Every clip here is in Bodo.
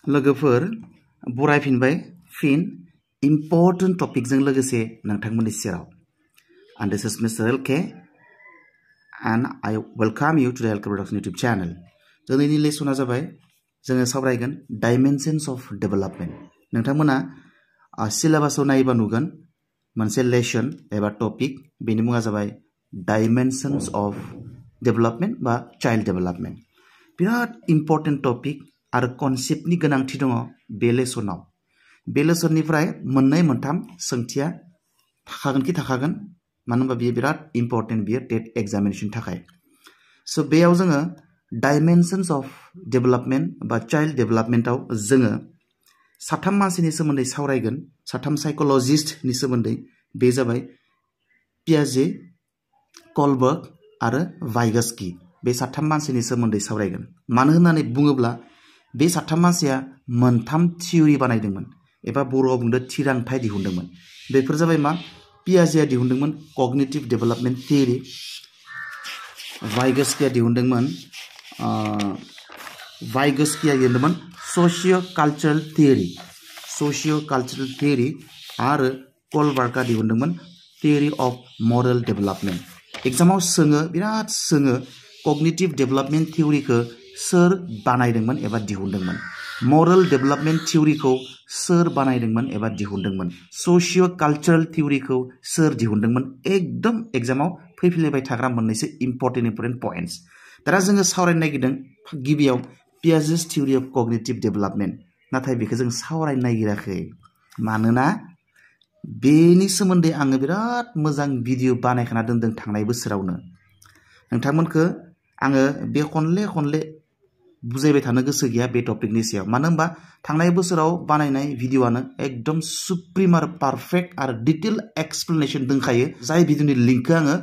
लोगोफोर बरायफिनबाय फिन इम्पर्टेन्ट टपिक जों लोगोसे नोंथांमोननि सेराव and this is Mr. LK and I welcome you to the LK Production YouTube channel. दिनैनि लेसना जाबाय जोङो सावरायगोन dimensions of development. नोंथांमोना सिलेबासाव नायबा नुगोन मोनसे लेसन एबा टपिक बेनि मुङा जाबाय dimensions of development बा child development. बिराद इम्पर्टेन्ट टपिक आरो कनसेप्टनि गोनांथि दङ बे लेसनाव. बे लेसननिफ्राय मोननै मोनथाम सोंथिया थाखागोन मानो होनबा बेयो बिराद इम्पर्टेन्ट बियो टेट एग्जामिनेशन थाखाय. सो बेयाव जोङो डाइमेनशन्स अफ डेभेलपमेन्ट बा चाइल्ड डेभेलपमेन्टआव जोङो साथाम मानसिनि सोमोन्दै सावरायगोन, साथाम साइकोलजिस्टनि सोमोन्दै. बे जाबाय पियाजे, कलबर्ग आरो वाइगस्की. बे साथाम मानसिनि सोमोन्दै सावरायगोन. मानो होननानै बुङोब्ला बे साथाम मानसिया मोनथाम थियरि बानायदोंमोन एबा बर'आव बुंदों थिरांथाय दिहुनदोंमोन. बेफोर जाबाय मा? पियाजेआ दिहुनदोंमोन कग्निटिभ डेभेलपमेन्ट थियरि, वाइगस्कीया दिहुनदोंमोन सोशियो-काल्चरल थियरि आरो कोलबार्गआ दिहुनदोंमोन थियरि अफ मरेल डेभेलपमेन्ट. एग्जामाव बिराद सोङो कग्निटिभ डेभेलपमेन्ट थियरिखौ सोर बानायदोंमोन एबा दिहुनदोंमोन, मरेल डेभेलपमेन्ट थियरिखौ सोर बानायदोंमोन एबा दिहुनदोंमोन, सोशियो-काल्चरल थियरिखौ सोर दिहुनदोंमोन. एकदम एग्जामाव फैफिनबाय थाग्रा मोननैसो इम्पर्टेन्ट पइन्ट्स. दाना जोङो सावरायनो नागिरदों गिबियाव Piaget's theory of cognitive development. नाथाय बेखौ जों सावरायनो नागिराखै मानोना बेनि सोमोन्दै आङो बिराद मोजां भिडिअ बानायखाना दोनदों थांनाय बोसोरावनो. नोंथांमोनखौ आङो बे खनले बुजायबाय थानो गोसो गैया बे टपिकनि सायाव. मानो होनबा थांनाय बोसोराव बानायनाय भिडिअआनो एकदम सुप्रिम आरो पारफेक्ट आरो डिटेल एक्सप्लेनेशन दंखायो. जाय भिडिअनि लिंकखौ आङो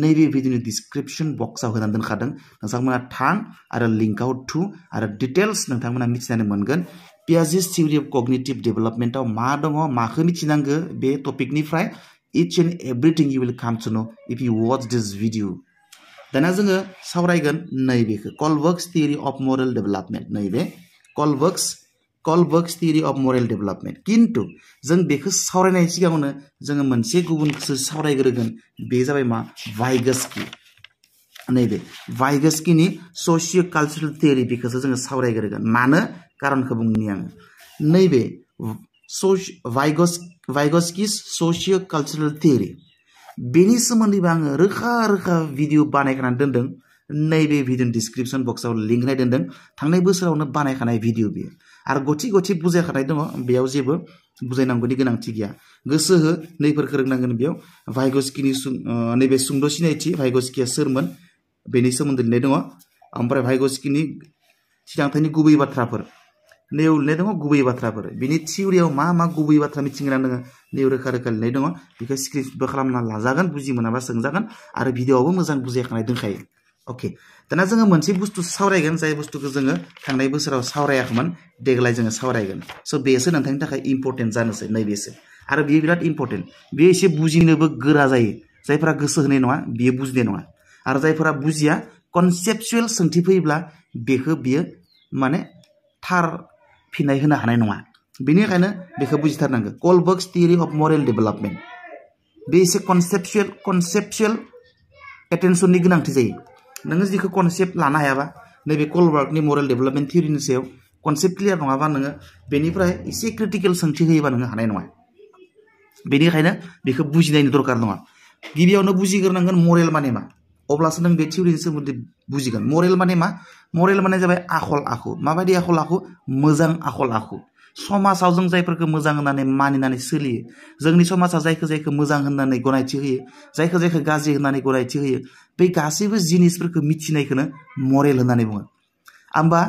नैबे भिडिअनि डिसक्रिप्शन बक्सआव होनानै दोनखादों. नोंथांमोना थां आरो लिंकआव थु आरो डिटेल्स नोंथांमोना मिथिनानै मोनगोन. पियाजेस थियरि अफ कग्निटिभ डेभेलपमेन्टआव मा दङ, माखौ मिथिनांगौ बे टपिकनिफ्राय each and everything you will come to know if you watch this video. दाना जोङो सावरायगोन नैबेखौ Kohlberg's theory of moral development. नैबे Kohlberg's theory of moral development. किन्तु जों बेखौ सावरायनायनि सिगाङावनो जोङो मोनसे गुबुनखौसो सावरायग्रोगोन. बे जाबाय मा? वाइगस्की. नैबे वाइगस्कीनि सोशियो-काल्चरल थियरि बेखौसो जोङो सावरायग्रोगोन. मानो? कारनखौ बुंनि आङो. नैबे वाइगस्कीस सोशियो-काल्चरल थियरि बेनि सोमोन्दैबो आङो रोखा भिडिअ बानायखानानै दोनदों. नैबे भिडिअनि डिसक्रिप्शन बक्सआव लिंक होनाय दोनदों. थांनाय बोसोरावनो बानायखानाय भिडिअ बेयो आरो गथि बुजायखानाय दङ. बेयाव जेबो बुजायनांगौनि गोनांथि गैया. गोसो हो नैफोरखौ रोंनांगोन. बेयाव वाइगस्कीनि नैबे सुंद' सिनायथि, वाइगस्कीया सोरमोन बेनि सोमोन्दै लिरनाय दङ. ओमफ्राय वाइगस्कीनि थिरांथायनि गुबै बाथ्राफोर नैयाव लिरनाय दङ. गुबै बाथ्राफोर बिनि थियरियाव मा गुबै बाथ्रा मिथिनो गोनां दङ नैयाव रोखा लिरनाय दङ. बेखौ स्क्रिनशटबो खालामना लाजागोन, बुजि मोनाबा सोंजागोन आरो भिडिअआवबो मोजां बुजायखानाय दंखायो. अके, दाना जोङो मोनसे बुस्थु सावरायगोन जाय बुस्थुखौ जोङो थांनाय बोसोराव सावरायाखैमोन, देग्लाय जोङो सावरायगोन. स' बेसो नोंथांनि थाखाय इम्पर्टेन्ट जानोसै नैबेसो. आरो बेयो बिराद इम्पर्टेन्ट. बेयो एसे बुजिनोबो गोरा जायो. जायफोरा गोसो होनाय नङा बियो बुजिनाय नङा आरो जायफोरा बुजिया कनसेप्सुवेल सोंथि फैयोब्ला बियो माने थार फिननाय होनो हानाय नङा. बेनिखायनो बेखौ बुजिथारनांगौ. कोलबर्गस थियरि अफ मरेल डेभेलपमेन्ट बे एसे कनसेप्सुवेल एटेनसननि गोनांथि जायो. नोङो जिखौ कनसेप्ट लानो हायाबा नैबे कोलबर्गनि मरेल डेभेलपमेन्ट थियरिनि सायाव कनसेप्ट क्लियार नङाबा नोङो बेनिफ्राय एसे क्रिटिकेल सोंथि होयोबा नोङो हानाय नङा. बेनिखायनो बेखौ बुजिनायनि दरकार नङा. गिबियावनो बुजिग्रोनांगोन मरेल माने मा, अब्लासो नों बे थियरिनि सोमोन्दै बुजिगोन. मरेल माने मा? मरेल माने जाबाय आखल आखु. माबायदि आखल आखु? मोजां आखल आखु. समाजाव जों जायफोरखौ मोजां होननानै मानिनानै सोलियो, जोंनि समाजा जायखौ मोजां होननानै गनायथि होयो, जायखौ गाज्रि होननानै गनायथि होयो, बे गासैबो जिनिसफोरखौ मिथिनायखौनो मरेल होननानै बुङो. होमबा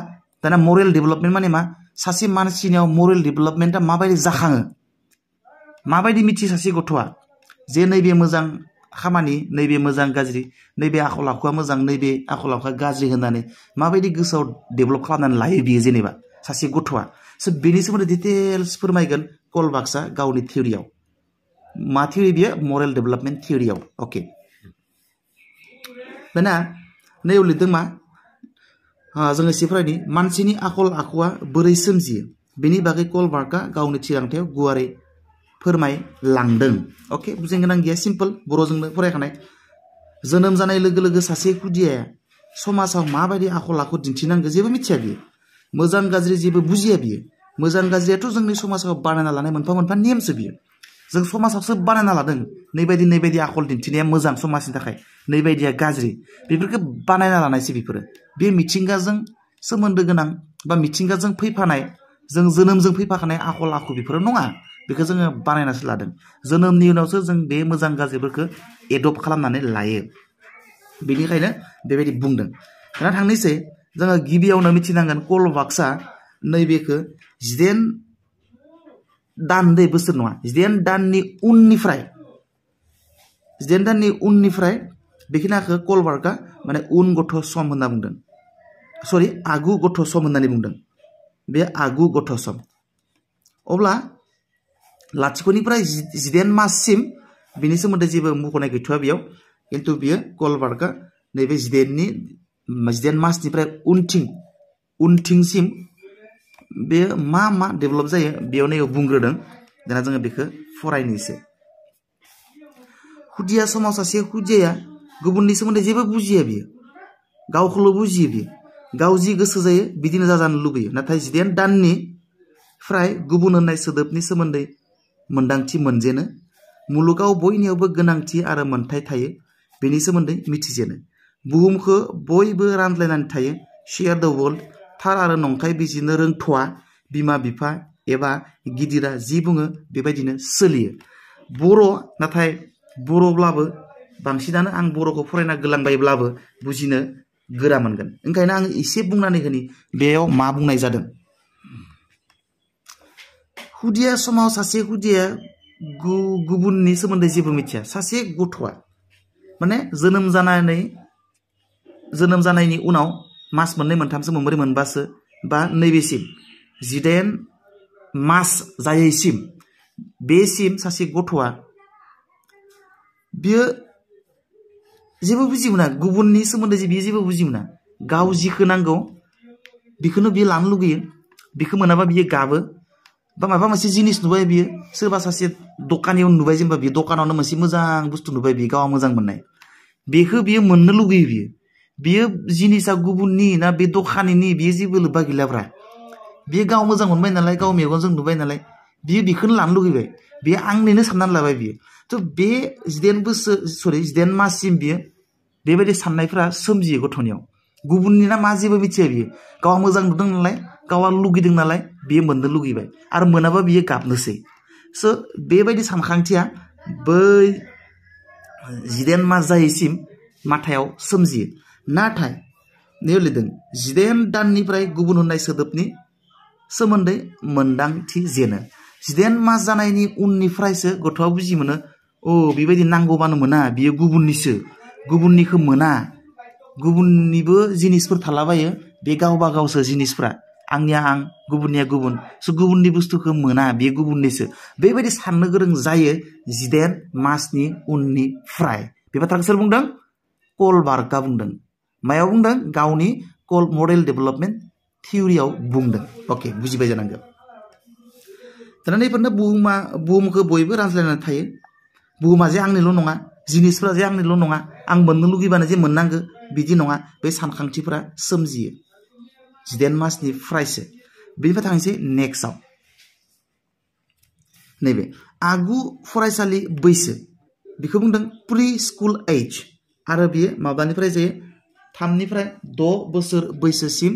दाना मरेल डेभेलपमेन्ट माने मा? सासे मानसिनियाव मरेल डेभेलपमेन्टआ माबायदि जाखाङो, माबायदि मिथियो सासे गथ'आ जे नैबे मोजां खामानि, नैबे मोजां गाज्रि, नैबे आखल आखुआ मोजां, नैबे आखल आखुआ गाज्रि होननानै माबायदि गोसोआव डेभेलप खालामनानै लायो बियो जेनेबा सासे गथ'आ. स' बेनि सोमोन्दै डिटेल्स फोरमायगोन कोलबार्गआ गावनि थियरियाव. मा थियरि बियो? मरेल डेभेलपमेन्ट थियरियाव. अके, दाना नैयाव लिरदों मा? जोङो एसे फरायनि मानसिनि आखल आखुआ बोरै सोमजियो बेनि बागै कलबार्गआ गावनि थिरांथायाव गुवारै फोरमायलांदों। अके बुजिनो गोनां गैया सिम्पल बर'जोंनो फरायखानाय। जोनोम जानाय लोगो लोगो सासे खुदियाया समाजाव माबायदि आखल आखु दिन्थिनांगौ जेबो मिथिया बियो। मोजां गाज्रि जेबो बुजिया बियो। मोजां गाज्रियाथ' जोंनि समाजाव बानायना लानाय मोनफा मोनफा नेमसो बियो। जों समाजावसो बानायना लादों नैबायदि आखल दिन्थिनाया मोजां समाजनि थाखाय, नैबायदिया गाज्रि, बेफोरखौ बानायना लानायसो बेफोरो। बे मिथिंगाजों सोमोन्दो गोनां बा मिथिंगाजों फैफानाय, जों जोनोमजों फैफाखानाय आखल आखु बेफोरो नङा। बेखौ जोङो बानायनासो लादों। जोनोमनि उनावसो जों बे मोजां गाज्रिफोरखौ एडप्ट खालामनानै लायो। बेनिखायनो बेबायदि बुंदों। दाना थांनोसै जोङो गिबियावनो मिथिनांगोन कलबार्गआ नैबेखौ 18 दान बोसोर नङा 18 दाननि उननिफ्राय बेखिनिखौ कलबार्गआ माने उन गथ' सम होनना बुंदों। सरि आगु गथ' सम होननानै बुंदों। बे आगु गथ' सम। अब्ला लाथिख'निफ्राय 18 माससिम बिनि सोमोन्दै जेबो मख'नाय गैथ'आ बेयाव, खिन्थु बियो कलबार्गआ नैबे 18 मासनिफ्राय उनथिंसिम बेयो मा डेभेलप जायो बेयाव नैयाव बुंग्रोदों। दाना जोङो बेखौ फरायनोसै। खुदिया समाव सासे खुदियाया गुबुननि सोमोन्दै जेबो बुजिया बियो। गावखौल' बुजियो बियो। गाव जि गोसो जायो बिदिनो जाजानो लुबैयो। नाथाय 18 दाननिफ्राय गुबुन होननाय सोदोबनि सोमोन्दै मोन्दांथि मोनजेनो। मुलुगाव बयनियावबो गोनांथि आरो मोन्थाय थायो बेनि सोमोन्दै मिथिजेनो। बुहुमखौ बयबो रानज्लायनानै थायो। शेयार द वर्ल्ड। थार आरो नंखाय बिजिरनो रोंथ'वा। बिमा बिफा एबा गिदिरा जि बुङो बेबायदिनो सोलियो। नाथाय बर'ब्लाबो बांसिनानो आं बर'खौ फरायना गोलांबायब्लाबो बुजिनो गोरा मोनगोन। ओंखायनो आं एसे बुंनानै होनि बेयाव मा बुंनाय जादों। खुदिया समाव सासे खुदिया गुबुननि सोमोन्दै जेबो मिथिया। सासे गथ'आ माने जोनोम जानायनि उनाव मास मोननै मोनथामसो मोनब्रै मोनबासो बा नैबेसिम 18 मास जायैसिम बेसिम सासे गथ'आ बियो जेबो बुजि मोना। गुबुननि सोमोन्दै बियो जेबो बुजि मोना। गाव जिखौ नांगौ बेखौनो बियो लानो लुगैयो। बेखौ मोनाबा बियो गाबो बा माबा मोनसे जिनिस नुबाय बियो, सोरबा सासे दखानियाव नुबाय, जेनेबा बियो दखानावनो मोनसे मोजां बुस्थु नुबाय बियो गावहा मोजां मोननाय, बेखौ बियो मोननो लुगैयो। बियो जिनिसा गुबुननि ना बे दखानिनि बियो जेबो लोब्बा गैलाब्रा। बियो गाव मोजां मोनबाय नालाय, गाव मेगनजों नुबाय नालाय बियो बेखौनो लानो लुगैबाय। बियो आंनिनो साननानै लाबाय बियो। थ' बे 18 माससिम बियो बेबायदि साननायफ्रा सोमजियो गथ'नियाव। गुबुननि ना मा जेबो मिथिया बियो। गावहा मोजां नुदों नालाय, गावहा लुगैदों नालाय बियो मोननो लुगैबाय आरो मोनाबा बियो गाबनोसै। स' बेबायदि सानखांथिया बै 18 मास जायैसिम माथायाव सोमजियो। नाथाय नैयाव लिरदों 18 दाननिफ्राय गुबुन होननाय सोदोबनि सोमोन्दै मोन्दांथि जेनो। 18 मास जानायनि उननिफ्रायसो गथ'आ बुजि मोनो, बेबायदि नांगौबानो मोना, बियो गुबुननिखौ मोना। गुबुननिबो जिनिसफोर थालाबायो, बे गावबा गावसो जिनिसफ्रा। आंनिया आं, गुबुननिया गुबुन। स' गुबुननि बुस्थुखौ मोना, बेयो गुबुननिसो। बेबायदि साननो गोरों जायो 18 मासनि उननिफ्राय। बे बाथ्राखौ सोर बुंदों? कलबार्गआ बुंदों। मायाव बुंदों? गावनि मडेल डेभेलपमेन्ट थियरियाव बुंदों। अके बुजिबाय जानांगौ। दाना नैफोरनो बुहुमखौ बयबो रानज्लायनानै थायो। बुहुमा जे आंनिल' नङा, जिनिसफ्रा जे आंनिल' नङा, आं मोननो लुगैबानो जे मोननांगौ बिदि नङा। बे सानखांथिफोरा सोमजियो 18 मासनिफ्रायसो। बेनिफ्राय थांसै नेक्स्टआव। नैबे आगु फरायसालि बैसो बेखौ बुंदों प्रि स्कुल एज, आरो बियो माबानिफ्राय जायो 3 निफ्राय 6 बोसोर बैसोसिम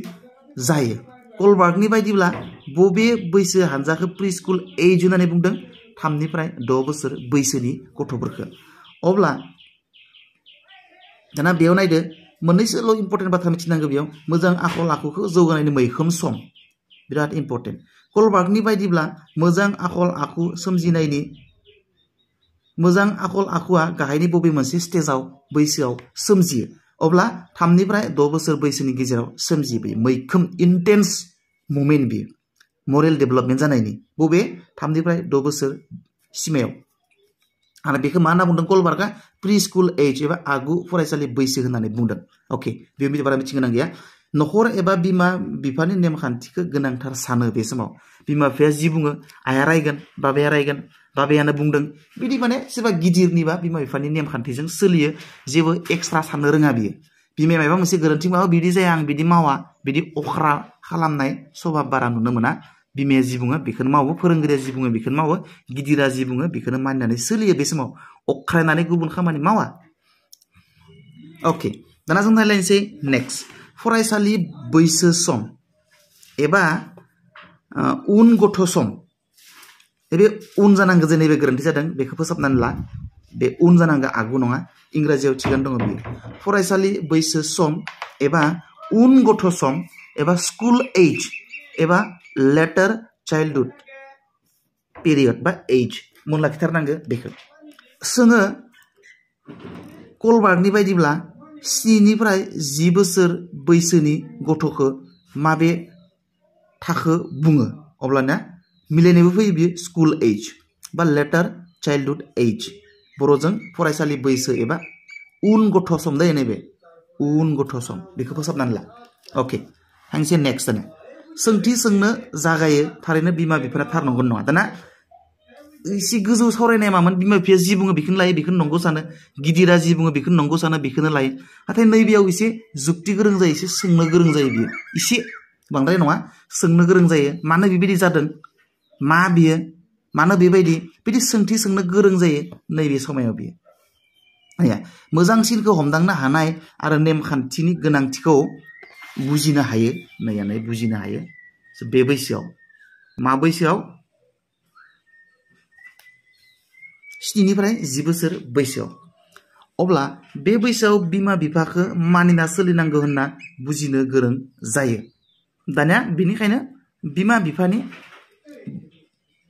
जायो। कलबार्गनि बायदिब्ला बबे बैसो हानजाखौ प्रि स्कुल एज होननानै बुंदों? 3 निफ्राय 6 बोसोर बैसोनि गथ'फोरखौ। अब्ला दाना बेयाव नायदो मोननैसोल' इम्पर्टेन्ट बाथ्रा मिथिनांगौ बेयाव। मोजां आखल आखुखौ जौगानायनि मैखोम सम, बिराद इम्पर्टेन्ट। कलबार्गनि बायदिब्ला मोजां आखल आखु सोमजिनायनि मोजां आखल आखुआ गाहायनि बबे मोनसे बैसोआव सोमजियो? अब्ला 3 निफ्राय 6 बोसोर बैसोनि गेजेराव सोमजियो। बेयो मैखोम इन्टेन्स मुमेन्ट, बियो मरेल डेभेलपमेन्ट जानायनि बबे 3 निफ्राय 6 बोसोर सिमायाव। आरो बेखौ मा होनना बुंदों कलबार्गआ? प्रि स्कुल एज एबा आगु फरायसालि बैसो होननानै बुंदों। अके बे बारा मिथिनो गोनां गैया। नखर एबा बिमा बिफानि नेमखान्थिखौ गोनांथार सानो बे समाव बिमा बिफाया जि बुङो आइया रायगोन बाबायानो बुंदों बिदि माने सोरबा गिदिरनिबा बिमा बिफानि नेमखान्थिजों सोलियो जेबो एक्सट्रा साननो रोङा बियो बिमाया माबा मोनसे गोरोन्थि मावो बिदि जाया आं बिदि मावा बिदि अख्रा खालामनाय सभाब बारा नुनो मोना बिमाया जि बुङो बेखौनो मावो फोरोंगिरिया जि बुङो बेखौनो मावो गिदिरा जि बुङो बेखौनो मानिनानै सोलियो बे समाव अख्रायनानै गुबुन खामानि मावा अके दाना जों रायलायनोसै नेक्स्ट फरायसालि बैसो सम एबा उन गथ' सम बे उन जानांगौ जे नैबे गोरोन्थि जादों बेखौ फोसाबनानै ला बे उन जानांगौ आगु नङा इंराजियाव थिगानो दङ बियो फरायसालि बैसो सम एबा उन गथ' सम एबा स्कुल एज एबा लेटार चाइल्डहुड पिरियड बा एज मन लाखिथारनांगौ बेखौ सोङो कलबार्गनि बायदिब्ला 7 निफ्राय 10 बोसोर बैसोनि गथ'खौ माबे थाखो बुङो अब्लाना मिलायनायबो फैयो बियो स्कुल एज बा लेटार चाइल्डहुड एज बर'जों फरायसालि बैसो एबा उन गथ' सम दायो नैबे उन गथ' सम बेखौ फोसाबनानै ला अके हांसे नेक्स्ट दाना सोंथि सोंनो जागायो थारैनो बिमा बिफाया थार नंगौ नङा दाना एसे गोजौ सावरायनाया मामोन बिमा बिफाया जि बुङो बेखौनो लायो बेखौनो नंगौ सानो गिदिरा जि बुङो बेखौनो नंगौ सानो बेखौनो लायो नाथाय नैबेयाव एसे जुक्ति गोरों जायो एसे सोंनो गोरों जायो बियो एसे बांद्राय नङा सोंनो गोरों जायो मानो बेबायदि जादों मा बियो मानो बेबायदि बिदि सोंथि सोंनो गोरों जायो नैबे समायाव बियो मोजांसिनखौ हमदांनो हानाय आरो नेमखान्थिनि गोनांथिखौ बुजिनो हायो नैयानै बुजिनो हायो बे बैसोआव मा बैसोआव 7 निफ्राय 10 बोसोर बैसोआव अब्ला बे बैसोआव बिमा बिफाखौ मानिना सोलिनांगौ होनना बुजिनो गोरों जायो दानिया बेनिखायनो बिमा बिफानि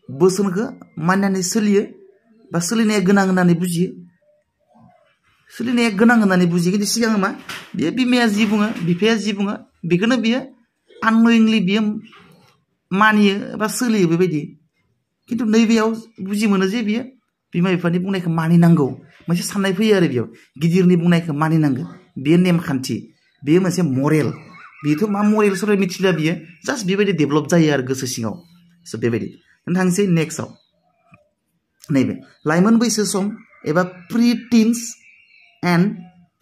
बोसोनखौ मानिनानै सोलियो बा सोलिनाया गोनां होननानै बुजियो सोलिनाया गोनां होननानै बुजियो खिन्थु सिगां मा बियो बिमाया जि बुङो बिफाया जि बुङो बेखौनो बियो आननयिंलि बियो मानियो बा सोलियो बेबायदि खिन्थु नैबेयाव बुजि मोनो जे बियो बिमा बिफानि बुंनायखौ मानिनांगौ मोनसे साननाय फैयो आरो बेयाव गिदिरनि बुंनायखौ मानिनांगौ बेयो नेमखान्थि बेयो मोनसे मरेल बेथ' मा मरेल सरेल मिथिला बियो जास्ट बेबायदि डेभेलप जायो आरो गोसो सिङाव स' बेबायदि थांसै नेक्स्टआव नैबे लाइमोन बैसो सम एबा प्रि टिन्स एन्ड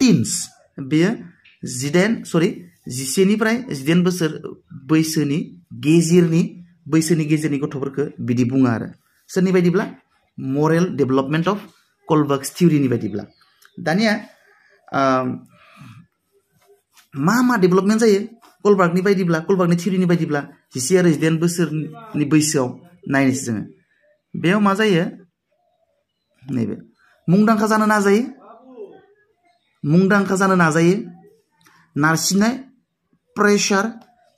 टिन्स बेयो 11 निफ्राय 18 बोसोर बैसोनि गेजेरनि गथ'फोरखौ बिदि बुङो आरो सोरनि बायदिब्ला मरेल डेभेलपमेन्ट अफ कलबार्ग्स थिउरिनि बायदिब्ला दानिया मा डेभेलपमेन्ट जायो कलबार्गनि बायदिब्ला कलबार्गनि थिउरिनि बायदिब्ला 11 आरो 18 बोसोरनि बैसोआव नायनोसै जोङो बेयाव मा जायो नैबे मुंदांखा जानो नाजायो नारसिननाय प्रेसार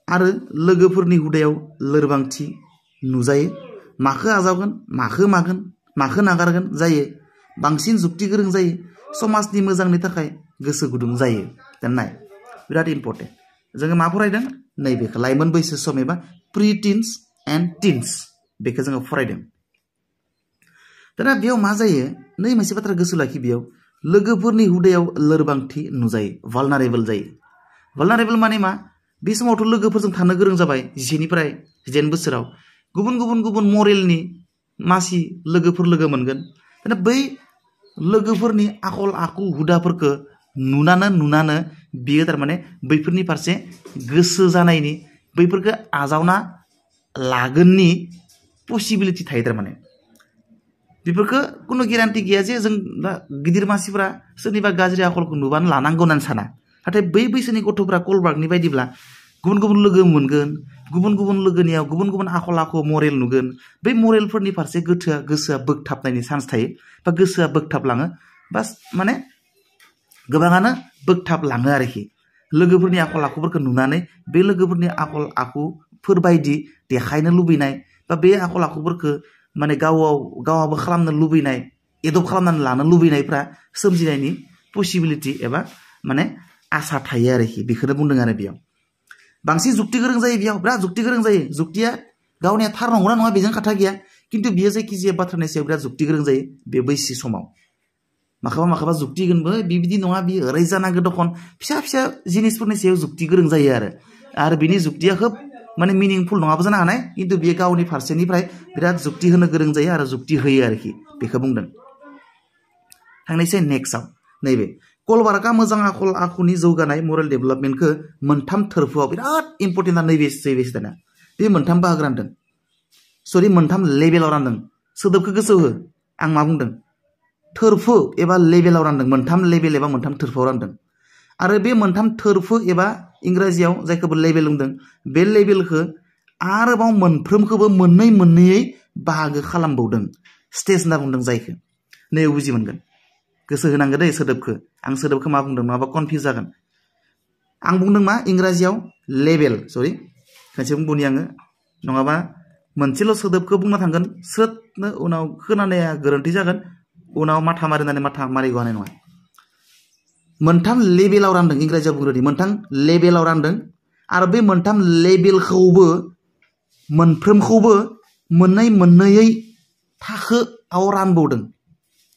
आरो लोगोफोरनि हुदायाव लोरबांथि नुजायो माखो आजावगोन माखो मागोन माखो नागारगोन जायो बांसिन जुक्ति गोरों जायो समाजनि मोजांनि थाखाय गोसो गुदुं जायो दाननाय बिराद इम्पर्टेन्ट जोङो मा फरायदों नैबेखौ लाइमोन बैसो सम एबा प्रि टिन्स एन्ड टिन्स बेखौ जोङो फरायदों दाना बेयाव मा जायो नै मोनसे बाथ्रा गोसो लाखि बेयाव लोगोफोरनि हुदायाव लोरबांथि नुजायो भालनारेबल जायो भालनारेबल माने मा बे समावथ' लोगोफोरजों थानो गोरों जाबाय 10 निफ्राय 18 बोसोराव गुबुन मरेलनि मासि लोगोफोर लोगो मोनगोन दाना बै लोगोफोरनि आखल आखु हुदाफोरखौ नुनानो बियो थारमाने बैफोरनि फारसे गोसो जानायनि बैफोरखौ आजावना लागोननि पसिबिलिटि थायो थारमाने बेफोरखौ कुनु गेरान्टि गैया जे जों गिदिर मानसिफोरा सोरनिबा गाज्रि आखलखौ नुबानो लानांगौ होननानै साना नाथाय बै बैसोनि गथ'फोरा कलबार्गनि बायदिब्ला गुबुन लोगो मोनगोन गुबुन लोगोनियाव गुबुन आखल आखु मरेल नुगोन बै मरेलफोरनि फारसे गोसोआ बोगथाबनायनि चान्स थायो बा गोसोआ बोगथाबलाङो बा माने गोबाङानो बोगथाबलाङो आरोखि लोगोफोरनि आखल आखुफोरखौ नुनानै बे लोगोफोरनि आखल आखुफोर बायदि देखायनो लुबैनाय बा बे आखल आखुफोरखौ माने गावाबो खालामनो लुबैनाय एडप्ट खालामनानै लानो लुबैनायफ्रा सोमजिनायनि पसिबिलिटि एबा माने आसा थायो आरोखि बेखौनो बुंदों आरो बेयाव बांसिन जुक्ति गोरों जायो बेयाव बिराद जुक्ति गोरों जायो जुक्तिया गावनिया थार नंगौना नङा बेजों खोथा गैया खिन्थु बियो जायखिजाया बाथ्रानि सायाव बिराद जुक्ति गोरों जायो बे बैसो समाव माखाबा जुक्ति होगोनबो बिबायदि नङा बि ओरै जानांगौ दखन फिसा जिनिसफोरनि सायाव जुक्ति गोरों जायो आरो बिनि जुक्तिया खोब माने मिनिंफुल नङाबो जानो हानाय किन्तु बियो गावनि फारसेनिफ्राय बिराद जुक्ति होनो गोरों जायो आरो जुक्ति होयो आरोखि बेखौ बुंदों थांनोसै नेक्स्टआव नैबे कलबार्गआ मोजां आखल आखुनि जौगानाय मरेल डेभेलपमेन्टखौ मोनथाम थोरफोआव बिराद इम्पर्टेन्ट नैबे दाना बे मोनथाम बाहागो रानदों सरि मोनथाम लेभेलाव रानदों सोदोबखौ गोसो हो आं मा बुंदों थोरफो एबा लेभेलाव रानदों मोनथाम लेभेल एबा मोनथाम थोरफोआव रानदों आरो बे मोनथाम थोरफो एबा इंराजियाव जायखौबो लेभेल बुंदों बे लेभेलखौ आरोबाव मोनफ्रोमखौबो मोननैयै बाहागो खालामबावदों स्टेज होनना बुंदों जायखौ नैयाव बुजि मोनगोन गोसो होनांगौ दै सोदोबखौ आं सोदोबखौ मा बुंदों नङाबा कनफिउज जागोन आं बुंदों मा इंराजियाव लेभेल सरि खनसे बुंबावनि आङो नङाबा मोनसेल' सोदोबखौ बुंना थांगोन स्रोदनो उनाव खोनानाया गोरोन्थि जागोन उनाव माथा मारिनानै माथा मारिगौ हानाय नङा मोनथाम लेभेलाव रानदों इंराजियाव बुंग्रोदि मोनथाम लेभेलाव रानदों आरो बे मोनथाम लेभेलखौबो मोनफ्रोमखौबो मोननैयै थाखोआव रानबावदों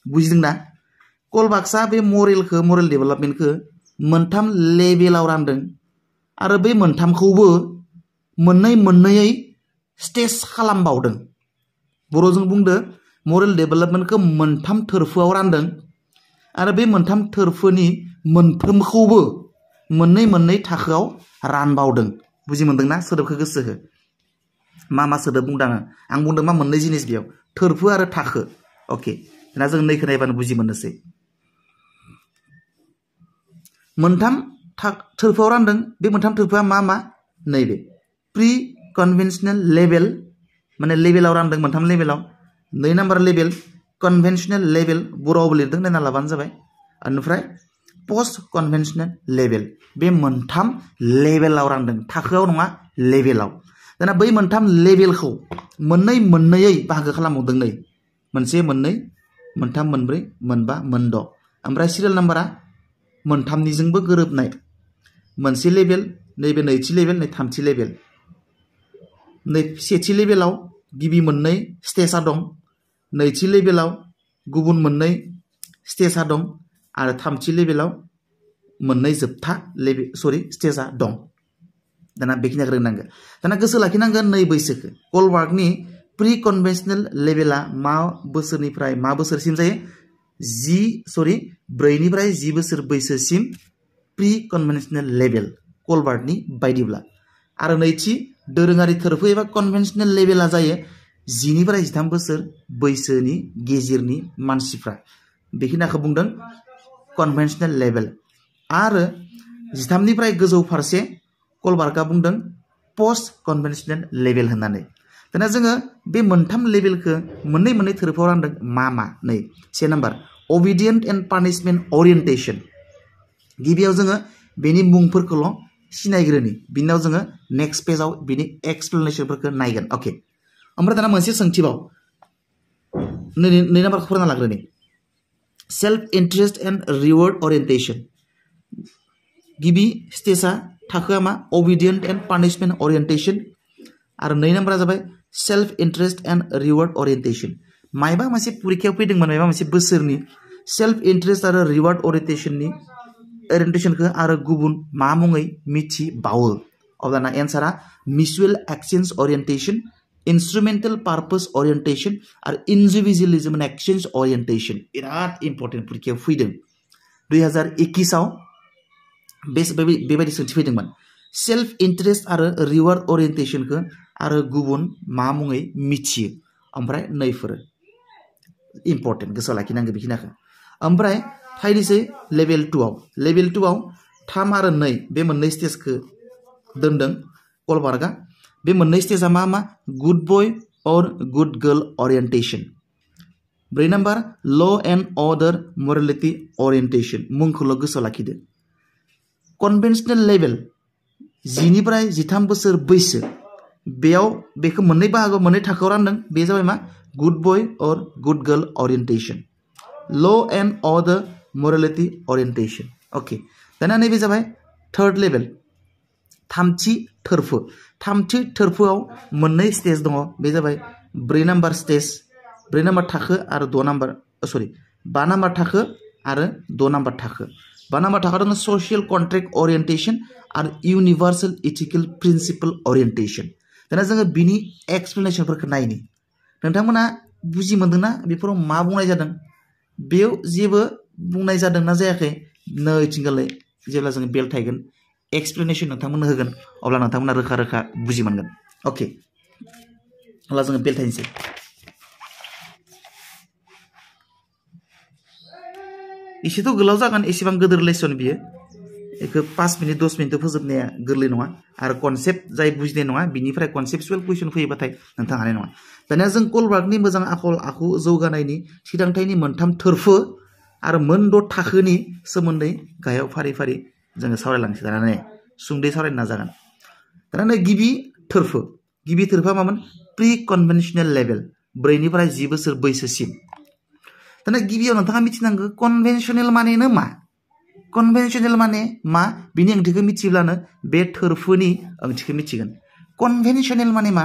बुजिदोंना कलबार्गआ बे मरेल डेभेलपमेन्टखौ मोनथाम लेभेलाव रानदों आरो बे मोनथामखौबो मोननैयै स्टेज खालामबावदों बर'जों बुंदो मरेल डेभेलपमेन्टखौ मोनथाम थोरफोआव रानदों आरो बे मोनथाम थोरफोनि मोनफ्रोमखौबो मोननै थाखोआव रानबावदों बुजि मोनदोंना सोदोबखौ गोसो हो मा सोदोब बुंदों आं बुंदों मा मोननै जिनिस बेयाव थोरफो आरो थाखो अके ना जों नैखौ नायबानो बुजि मोननोसै मोनथाम थोरफोआव रानदों बे मोनथाम थोरफोआ मा नैबे प्रि कन्वेन्शनेल लेभेल माने लेभेलाव रानदों मोनथाम लेभेलाव 2 नाम्बार लेभेल कन्वेन्शनेल लेभेल बर'आवबो लिरदों नायना लाबानो जाबाय बेनिफ्राय पोस्ट कन्वेन्शनेल लेभेल बे मोनथाम लेभेलाव रानदों थाखोआव नङा लेभेलाव दाना बै मोनथाम लेभेलखौ मोननैयै बाहागो खालामबावदों नै मोनसे मोननै मोनथाम मोनब्रै मोनबा मोनद' ओमफ्राय सिरियाल नाम्बारा मोनथामनिजोंबो गोरोबनाय मोनसे लेभेल नैबे नैथि लेभेल नै थामथि लेभेल नै सेथि लेभेलाव गिबि मोननै स्टेजआ दं नैथि लेभेलाव गुबुन मोननै स्टेजआ दं आरो थामथि लेभेलाव मोननै जोबथा स्टेजआ दं दाना बेखिनिखौ रोंनांगोन दाना गोसो लाखिनांगोन नै बैसोखौ कलबार्गनि प्रि कन्वेन्शनेल लेभेला मा बोसोरनिफ्राय मा बोसोरसिम जायो 4 निफ्राय 10 बोसोर बैसोसिम प्रि कन्वेन्शनेल लेभेल कलबार्गनि बायदिब्ला आरो नैथि दोरोङारि थोरफो एबा कन्वेन्शनेल लेभेला जायो 10 निफ्राय 13 बोसोर बैसोनि गेजेरनि मानसिफ्रा बेखिनिखौ बुंदों कन्वेन्शनेल लेभेल आरो 13 निफ्राय गोजौ फारसे कलबार्गआ बुंदों पोस्ट कन्वेन्शनेल लेभेल होननानै दाना जोङो बे मोनथाम लेभेलखौ मोननै थोरफोआव रानदों मा नै से नाम्बार ओबिडिएन्ट एन्ड पानिशमेन्ट ओरिएन्टेशन गिबियाव जोङो बेनि मुंफोरखौल' सिनायग्रोनि बिनाव जोङो नेक्स्ट पेजाव बिनि एक्सप्लेनेशनफोरखौ नायगोन अके ओमफ्राय दाना मोनसे सोंथिबाव नै नाम्बारखौ फरायना लाग्रोनि self interest and reward orientation गिबि स्टेजआ थाखोआ मा ओबिडिएन्ट एन्ड पानिशमेन्ट ओरिएन्टेशन आरो 2 नाम्बारा जाबाय self interest and reward orientation मायबा मोनसे परीक्षायाव फैदोंमोन मायबा मोनसे बोसोरनि सेल्फ इन्ट्रेस्ट आरो रिवार्ड ओरिएन्टेशनखौ आरो गुबुन मा मुङै मिथिबावो अब्लाना एन्सारा mutual exchange orientation instrumental purpose orientation आरो इन्डिविजुअलिज्म एन्ड एक्सचेन्ज ओरिएन्टेशन बिराद इम्पर्टेन्ट परीक्षायाव फैदों 2021 आव बेबायदि सोंथि फैदोंमोन सेल्फ इन्ट्रेस्ट आरो रिवार्ड ओरिएन्टेशनखौ आरो गुबुन मा मुङै मिथियो ओमफ्राय नैफोर इम्पर्टेन्ट गोसोआव लाखिनांगौ बेखिनिखौ ओमफ्राय फायनोसै लेभेल 2 आव 3 आरो 2 बे मोननै स्टेजखौ दोनदों कलबार्गआ बे मोननै स्टेजआ मा गुड बय और good girl orientation 4 number law and order morality orientation मुंखौल' गोसोआव लाखिदो कन्वेन्शनेल लेभेल 10 निफ्राय 13 बोसोर बैसो बेयाव बेखौ मोननै बाहागोआव मोननै थाखोआव रानदों बे जाबाय मा गुड बय और good girl orientation law and order morality orientation okay दाना नैबे जाबाय थर्ड लेभेल थामथि थोरफोआव मोननै स्टेज दङ बे जाबाय 4 नाम्बार स्टेज 4 नाम्बार थाखो आरो 5 नाम्बार थाखो आरो 6 नाम्बार थाखो 5 नाम्बार थाखो दङ ससियेल कन्ट्रेक्ट ओरिएन्टेशन आरो इउनिभार्सेल इथिकेल प्रिन्सिपल ओरिएन्टेशन दाना जोङो बिनि एक्सप्लेनेशनफोरखौ नायनि नोंथांमोना बुजि मोनदोंना बेफोराव मा बुंनाय जादों बेयाव जेबो बुंनाय जादोंना जायाखै नैथिंगालै जेब्ला जोङो बेल थायगोन एक्सप्लेनेशन नोंथांमोननो होगोन अब्ला नोंथांमोना रोखा रोखा बुजि मोनगोन ओके अब्ला जोङो बेल थायनोसै एसेथ' गोलाव जागोन एसेबां गोदोर लेसन बियो एखौ 5 मिनिट 10 मिनिट फोजोबनाया गोरलै नङा आरो कनसेप्ट जाय बुजिनाय नङा बिनिफ्राय कनसेप्चुअल कुइसन फैयोबाथाय नोंथां हानाय नङा दानिया जों कोहलबार्गनि मोजां आखल आखु जौगानायनि थिरांथायनि मोनथाम थोरफो आरो मोन 6 थाखोनि सोमोन्दै गाहायाव फारि फारि जोङो सावरायलांसै दाना सुंद'यै सावरायनो नाजागोन दाना गिबि थोरफोआ मामोन प्रि कनभेनसनेल लेभेल 4 निफ्राय 10 बोसोर बैसोसिम दाना गिबियाव नोंथाङा मिथिनांगौ कनभेनसनेल मानेनो मा कनभेनसनेल माने मा बिनि ओंथिखौ मिथिब्लानो बे थोरफोनि ओंथिखौ मिथिगोन कनभेनसनेल माने मा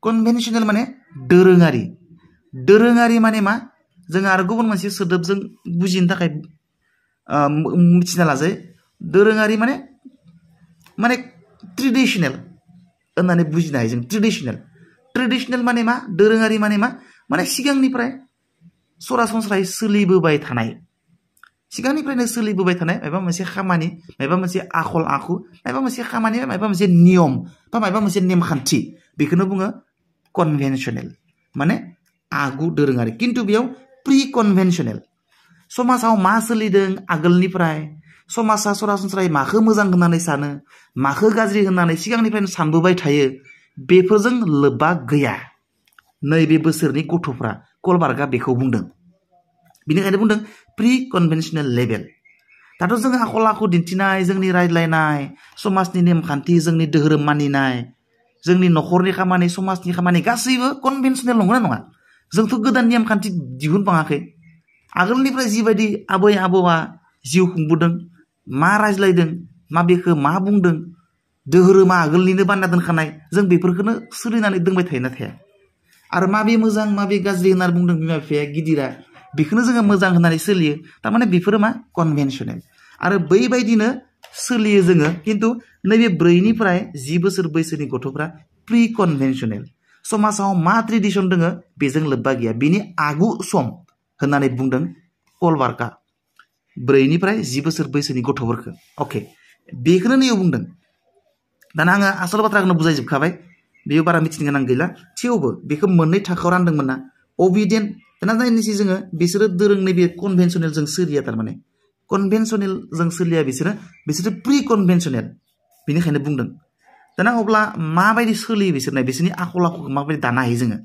कनभेनसनेल माने दोरोङारि माने मा जों आरो गुबुन मोनसे सोदोबजों बुजिनो थाखाय मिथिना लाजायो दोरोङारि माने ट्रेडिशनेल होननानै बुजिनो हायो जों ट्रेडिशनेल माने मा दोरोङारि माने मा माने सिगांनिफ्राय सरासनस्रायै सोलिबोबाय थानाय माबा मोनसे खामानि माबा मोनसे आखल आखु माबा मोनसे खामानि माबा मोनसे नियम बा माबा मोनसे नेमखान्थि बेखौनो बुङो कनभेनसनेल माने आगु दोरोङारि किन्तु बेयाव प्रि कनभेनसनेल समाजाव मा सोलिदों आगोलनिफ्राय समाजा सरासनस्रायै माखौ मोजां होननानै सानो माखौ गाज्रि होननानै सिगांनिफ्रायनो सानबोबाय थायो बेफोरजों लोब्बा गैया नैबे बोसोरनि गथ'फ्रा कोहलबार्गआ बेखौ बुंदों बिनिखायनो बुंदों प्रि कनभेनसनेल लेभेल दाथ' जोङो आखल आखु दिन्थिनाय जोंनि रायज्लायनाय समाजनि नेमखान्थि जोंनि धोरोम मानिनाय जोंनि न'खरनि खामानि समाजनि खामानि गासैबो कनभेनसनेल नंगौना नङा जोंथ' गोदान नेमखान्थि दिहुनबाङाखै आगोलनिफ्राय जिबायदि आबै आबौआ जिउ खुंबोदों मा रायज्लायदों माबेखौ मा बुंदों धोरोमा आगोलनिनो बानायना दोनखानाय जों बेफोरखौनो सोलिनानै दोंबाय थायो ना थाया आरो माबे मोजां माबे गाज्रि होननानै बुंदों बिमा बिफाया गिदिरा बेखौनो जोङो मोजां होननानै सोलियो थारमाने बेफोरो मा कनभेनसनेल आरो बैबायदिनो सोलियो जोङो किन्तु नैबे 4 निफ्राय 10 बोसोर बैसोनि गथ'फ्रा प्रि कनभेनसनेल समाजाव मा ट्रेडिशन दोङो बेजों लोब्बा गैया बिनि आगु सम होननानै बुंदों कोहलबार्गआ 4 निफ्राय 10 बोसोर बैसोनि गथ'फोरखौ अके बेखौनो नैयाव बुंदों दाना आङो आसल बाथ्राखौनो बुजायजोबखाबाय बेयो बारा मिथिनो गोनां गैला थेवबो बेखौ मोननै थाखोआव रानदोंमोन ना अबिडियेन्ट दाना नायनोसै जोङो बिसोरो दोरों नैबे कनभेनसनेलजों सोलिया थारमाने कनभेनसनेलजों सोलिया बिसोरो प्रि कनभेनसनेल बेनिखायनो बुंदों दाना अब्ला माबायदि सोलियो बिसोरनि आखल आखुखौ माबायदि दानो हायो जोङो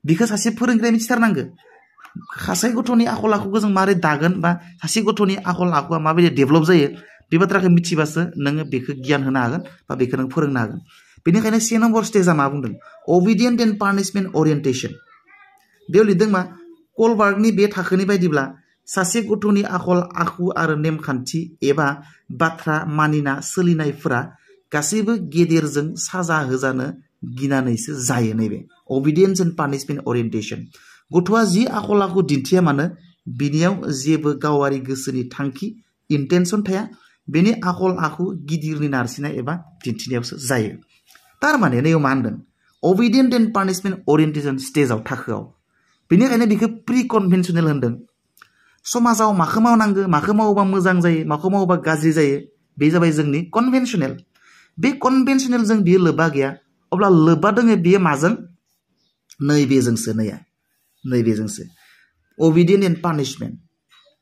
बेखौ सासे फोरोंगिरिया मिथिथारनांगौ सासे गथ'नि आखल आखुखौ जों माबोरै दागोन बा सासे गथ'नि आखल आखुआ माबायदि डेभेलप जायो बे बाथ्राखौ मिथिबासो नोङो बेखौ गियान होनो हागोन बा बेखौ नों फोरोंनो हागोन बेनिखायनो 1 नम्बर स्टेजआ मा बुंदों अबिडियेन्ट एन्ड पानिशमेन्ट ओरिएन्टेशन बेयाव लिरदों मा कोहलबार्गनि बे थाखोनि बायदिब्ला सासे गथ'नि आखल आखु आरो नेमखान्थि एबा बाथ्रा मानिना सोलिनायफोरा गासैबो गेदेरजों साजा होजानो गिनानैसो जायो नैबे अबिडियेन्स एन्ड पानिशमेन्ट ओरिएन्टेशन गथ'आ जि आखल आखु दिन्थिया मानो बिनियाव जेबो गावारि गोसोनि थांखि इन्टेनसन थाया बेनि आखल आखु गिदिरनि नारसिननाय एबा दिन्थिनायावसो जायो थारमाने नैयाव मा होनदों अबिडियेन्ट एन्ड पानिशमेन्ट ओरिएन्टेशन स्टेजाव थाखोआव बेनिखायनो बेखौ प्रि कनभेनसनेल होनदों समाजाव माखौ मावनांगौ माखौ मावोबा मोजां जायो माखौ मावोबा गाज्रि जायो बे जाबाय जोंनि कनभेनसनेल बे कनभेनसनेलजों बियो लोब्बा गैया अब्ला लोब्बा दङ बियो माजों नैबेजोंसो अबिडियेन्ट एन्ड पानिशमेन्ट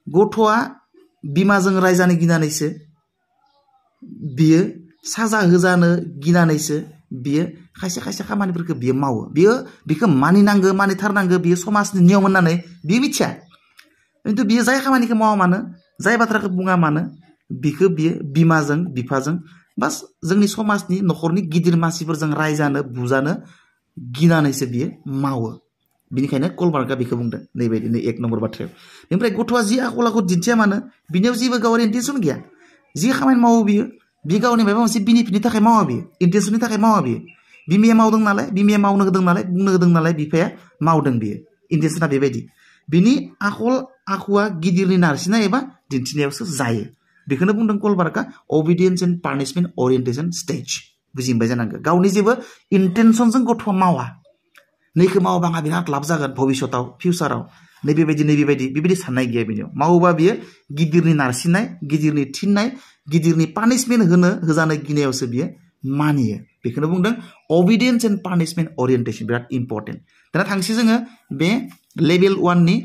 गथ'आ बिमाजों रायजानो गिनानैसो बियो साजा होजानो गिनानैसो बियो खायसे खायसे खामानिफोरखौ बियो मावो बियो बेखौ मानिनांगौ मानिथारनांगौ बियो समाजनि नियम होननानै बियो मिथिया खिन्थु बियो जाय खामानिखौ मावा मानो जाय बाथ्राखौ बुङा मानो बिखौ बियो बिमाजों बिफाजों बास जोंनि समाजनि न'खरनि गिदिर मानसिफोरजों रायजानो बुजानो गिनानैसो बियो मावो बिनिखायनो कोहलबार्गआ बेखौ बुंदों नैबायदिनो 1 नम्बर बाथ्रायाव बेनिफ्राय गथ'आ जि आखल आखु दिन्थिया मानो बिनियाव जेबो गावारि इन्टेनसन गैया जि खामानि मावो बियो बि गावनि माबा मोनसे बेनिफिटनि थाखाय मावा बियो इन्टेनसननि थाखाय मावा बियो बिमाया मावदों नालाय बिमाया मावनो होदों नालाय बुंनो होदों नालाय बिफाया मावदों बियो इन्टेनसना बेबायदि बिनि आखल आखुआ गिदिरनि नारसिननाय एबा दिन्थिनायावसो जायो बेखौनो बुंदों कलबार्गआ obedience and punishment orientation stage बुजिबाय जानांगौ गावनि जेबो इन्टेनसनजों गथ'आ मावा नैखौ मावोबा आंहा बिराद लाब जागोन भबिष्यताव फिउचाराव बेबायदि साननाय गैया बेनियाव मावोबा बियो गिदिरनि नारसिननाय गिदिरनि थिननाय गिदिरनि पानिशमेन्ट होजानो गिनायावसो बियो मानियो बेखौनो बुंदों obedience and punishment orientation बिराद इम्पर्टेन्ट दाना थांसै जोङो बे लेभेल 1 नि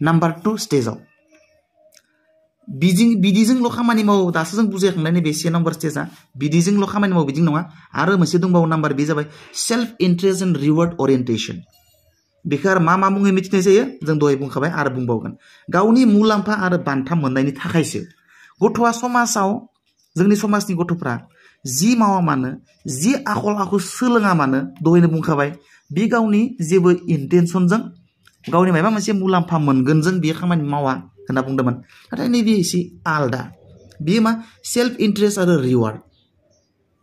नाम्बार 2 स्टेजाव बिदिजोंल' खामानि मावो दासो जों बुजायखांनायनि बे 1 नम्बर स्टेजआ बिदिजोंल' खामानि मावो बिदि नङा आरो मोनसे दंबावो नाम्बार बे जाबाय self interest and reward orientation बेखौ आरो मा मुङै मिथिनाय जायो जों दहाय बुंखाबाय आरो बुंबावगोन गावनि मुलाम्फा आरो बान्था मोननायनि थाखायसो गथ'आ समाजाव जोंनि समाजनि गथ'फ्रा जि मावा मानो जि आखल आखु सोलोङा मानो दहायनो बुंखाबाय बे गावनि जेबो इन्टेनसनजों गावनि माबा मोनसे मुलाम्फा मोनगोनजों बे खामानि मावा होनना बुंदोंमोन नाथाय नैबे एसे आलदा बेयो मा सेल्फ इन्ट्रेस्ट आरो रिवार्ड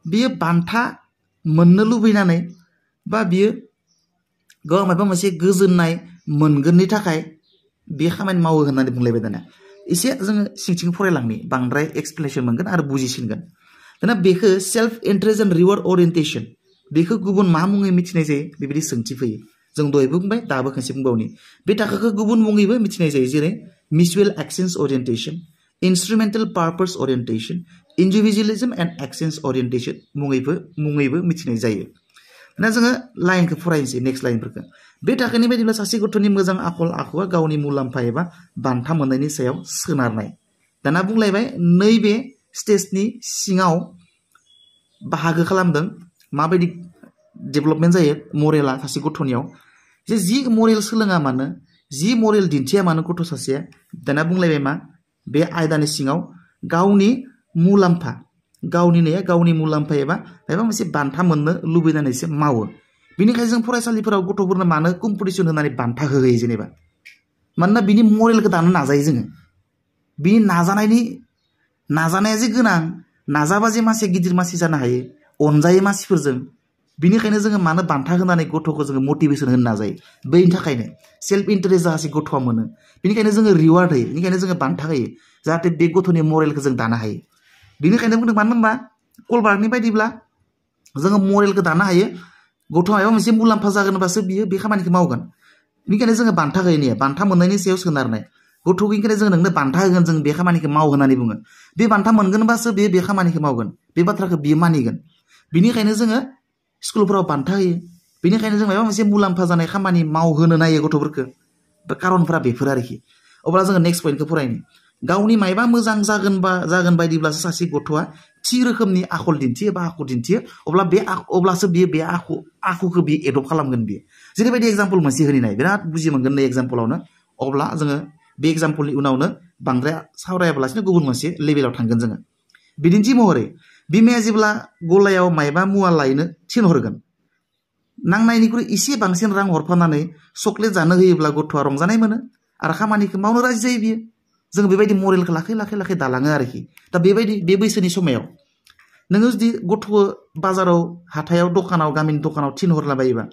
बेयो बान्था मोननो लुबैनानै बा बियो गाव माबा मोनसे गोजोननाय मोनगोननि थाखाय बे खामानि मावो होननानै बुंलायबाय दाना एसे जोङो सिंथिं फरायलांनि बांद्राय एक्सप्लेनेसन मोनगोन आरो बुजिसिनगोन दाना बेखौ self interest and reward orientation बेखौ गुबुन मा मुङै मिथिनाय जायो बेबायदि सोंथि फैयो जों दहायबो बुंबाय दाबो खनसे बुंबावनि बे थाखोखौ गुबुन मुङैबो मिथिनाय जायो जेरै mutual exchange orientation instrumental purpose orientation individualism and exchange orientation मुङैबो मिथिनाय जायो ना जोङो लाइनखौ फरायनोसै नेक्स्ट लाइनफोरखौ बे थाखोनि बायदिब्ला सासे गथ'नि मोजां आखल आखुआ गावनि मुलाम्फा एबा बान्था मोननायनि सायाव सोनारनाय दाना बुंलायबाय नैबे स्टेजनि सिङाव बाहागो खालामदों माबायदि डेभेलपमेन्ट जायो मरेला सासे गथ'नियाव जि मरेल सोलोङा मानो जि मरेल दिन्थिया मानो गथ' सासेया दाना बुंलायबाय मा बे आयदानि सिङाव गावनि मुलाम्फा गावनि मुलाम्फा एबा माबा मोनसे बान्था मोननो लुबैनानैसो मावो बेनिखायनो जों फरायसालिफोराव गथ'फोरनो मानो कम्पिटिसन होनानै बान्था होयो जेनेबा मानोना बिनि मरेलखौ दानो नाजायो जोङो बिनि नाजानाया जे गोनां नाजाबा जे मानसिया गिदिर मानसि जानो हायो अनजायो मानसिफोरजों बिनिखायनो जोङो मानो बान्था होनानै गथ'खौ जोङो मटिभेसन होनो नाजायो बेनि थाखायनो सेल्फ इन्ट्रेस्ट जाहासे गथ'आ मोनो बेनिखायनो जोङो रिवार्ड होयो बेनिखायनो जोङो बान्था होयो जाहाथे बे गथ'नि मरेलखौ जों दानो हायो बेनिखायनो बुंदों मानो होनबा कलबार्गनि बायदिब्ला जोङो मरेलखौ दानो हायो गथ' माबा मोनसे मुलाम्फा जागोनबासो बियो बे खामानिखौ मावगोन बेनिखायनो जोङो बान्था होयो बान्था मोननायनि सायाव सोनारनाय गथ' बेनिखायनो जों नोंनो बान्था होगोन जों बे खामानिखौ माव होननानै बुङो बे बान्था मोनगोनबासो बे खामानिखौ मावगोन बे बाथ्राखौ बियो मानिगोन बिनिखायनो जोङो स्कुलफोराव बान्था होयो बेनिखायनो जों माबा मोनसे मुलाम्फा जानाय खामानि मावहोनो नायो गथ'फोरखौ खारनफोरा बेफोर आरोखि अब्ला जोङो नेक्स्ट पइन्टखौ फरायनि गावनि मायबा मोजां जागोन बायदिब्लासो सासे गथ'आ थि रोखोमनि आखल दिन्थियो बा आखु दिन्थियो अब्लासो बियो बे आखुखौ बियो एडप्ट खालामगोन बियो जेरैबायदि एग्जाम्पल मोनसे होनाय बिराद बुजि मोनगोन नै एग्जाम्पलावनो अब्ला जोङो बे एग्जाम्पलनि उनावनो बांद्राय सावरायाबालासिनो गुबुन मोनसे लेभेलाव थांगोन जोङो बिदिन्थि महरै बिमाया जेब्ला गलायाव मायबा मुवा लायनो थिनहरगोन नांनायनिख्रुइ एसे बांसिन रां हरफानानै चक्लेट जानो होयोब्ला गथ'आ रंजानाय मोनो आरो खामानिखौ मावनो राजि जायो बियो जों बेबायदि मरेलखौ लाखै दालाङो आरोखि दा बेबायदि बे बैसोनि समायाव नोङो जुदि गथ' बाजाराव हाथायाव दखानाव गामिनि दखानाव थिनहरलाबायोबा